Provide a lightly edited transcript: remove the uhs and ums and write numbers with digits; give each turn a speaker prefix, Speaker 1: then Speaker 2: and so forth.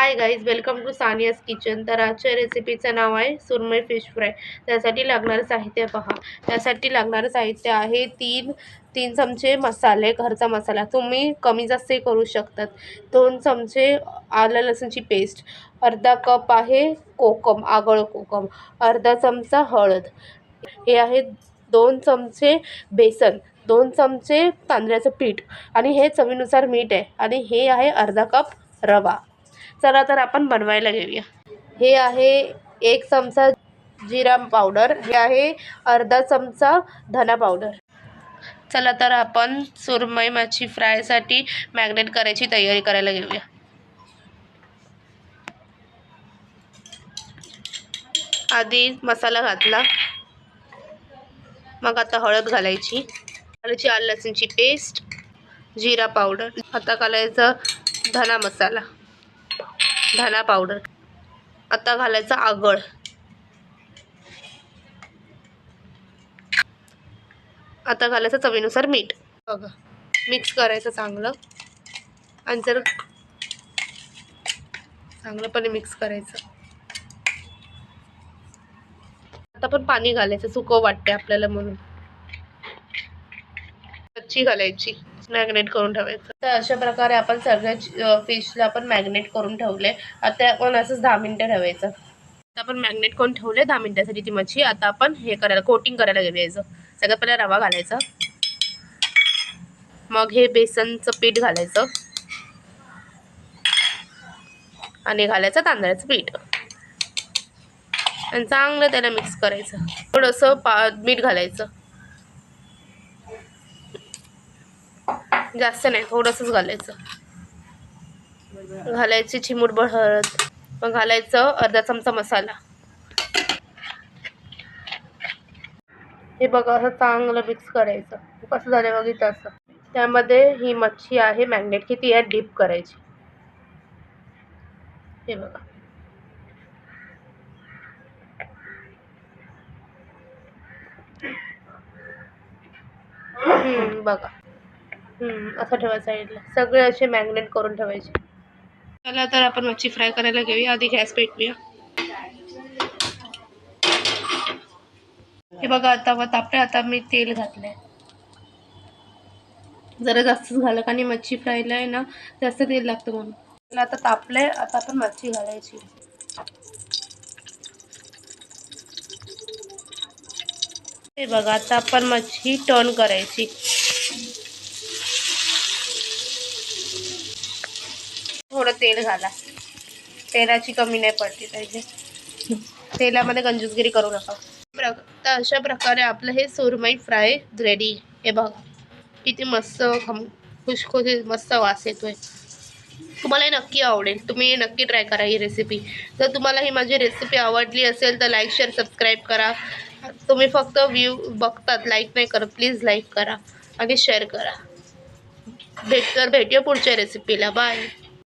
Speaker 1: High guys, welcome to Saniya's kitchen. तर आजच्या रेसिपीचं नाव आहे सुरमई फिश फ्राय। त्यासाठी लागणारं साहित्य पहा। त्यासाठी लागणारं साहित्य आहे तीन चमचे मसाले, घरचा मसाला तुम्ही कमी जास्तही करू शकतात। 2 चमचे आलं लसूणची पेस्ट, अर्धा कप आहे कोकम, आगळ कोकम, अर्धा चमचा हळद, हे आहे 2 चमचे बेसन, 2 चमचे तांदळाचं पीठ आणि हे चवीनुसार मीठ आहे आणि हे आहे अर्धा कप रवा। चला तर आपण बनवायला घेऊया। हे आहे 1 चमचा जिरा पावडर, हे आहे अर्धा चमचा धना पावडर। चला तर आपण सुरमई मच्छी फ्रायसाठी मॅरिनेट करायची तयारी करायला घेऊया। आधी मसाला घातला, मग आता हळद घालायची, आलं लसूणची पेस्ट, जिरा पावडर, आता घालायचा धना मसाला, धना पावडर, आता घालायचा आगळ, आता घालायचं चवीनुसार मीठ। बघा, मिक्स करायचं चांगलं आणि जर चांगलंपणे मिक्स करायचं। आता पण पाणी घालायचं, सुकं वाटते आपल्याला म्हणून। मच्छी घालायची, मॅरिनेट करून ठेवायचं। तर अशा प्रकारे आपण सगळ्या फिशला आपण मॅरिनेट करून ठेवले। आता आपण असंच 10 मिनिटं ठेवायचं। आपण मॅरिनेट करून ठेवले 10 मिनिटासाठी ती मच्छी। आता आपण हे करायला कोटिंग करायला घ्यायचं। सगळ्यात पहिला रवा घालायचा, मग हे बेसनचं पीठ घालायचं आणि घालायचं तांदळाचं पीठ आणि चांगलं त्याला मिक्स करायचं। थोडंसं मीठ घालायचं, जास्त नाही, थोडंसंच घालायचं। घालायची चिमूटभर हळद, मग घालायचं अर्धा चमचा मसाला। हे बघा, असं चांगलं मिक्स करायचं। कसं झालं बघितलं असं। त्यामध्ये ही मच्छी आहे मॅरिनेट की ती यात डीप करायची। हे बघा, बघा, असं ठेवायचं साईडला। सगळे असे मॅरिनेट करून ठेवायचे। चला तर आपण मच्छी फ्राय करायला घेऊया। आधी गॅस पेटवूया। हे बघा, आता तापले। आता मी तेल घातलंय, जरा जास्तच घाला आणि मच्छी फ्रायला आहे ना जास्त तेल लागतं म्हणून। आता तापलंय, आता आपण मच्छी घालायची। हे बघा, आता आपण मच्छी टर्न करायची। थोडं तेल घाला, तेलाची कमी नाही पडली पाहिजे। तेलामध्ये कंजूसगिरी करू नका। तर अशा प्रकारे आपलं हे सुरमई फ्राय रेडी। हे बघा, किती मस्त खुशखुशीत मस्त वास येतोय। तुम्हाला नक्की आवडेल, तुम्ही नक्की ट्राय करा ही रेसिपी। जर तुम्हाला ही माझी रेसिपी आवडली असेल तर लाईक, शेअर, सबस्क्राईब करा। तुम्ही फक्त व्ह्यू बघतात, लाईक नाही करत, प्लीज लाईक करा आणि शेअर करा। भेटूया पुढच्या रेसिपीला। बाय।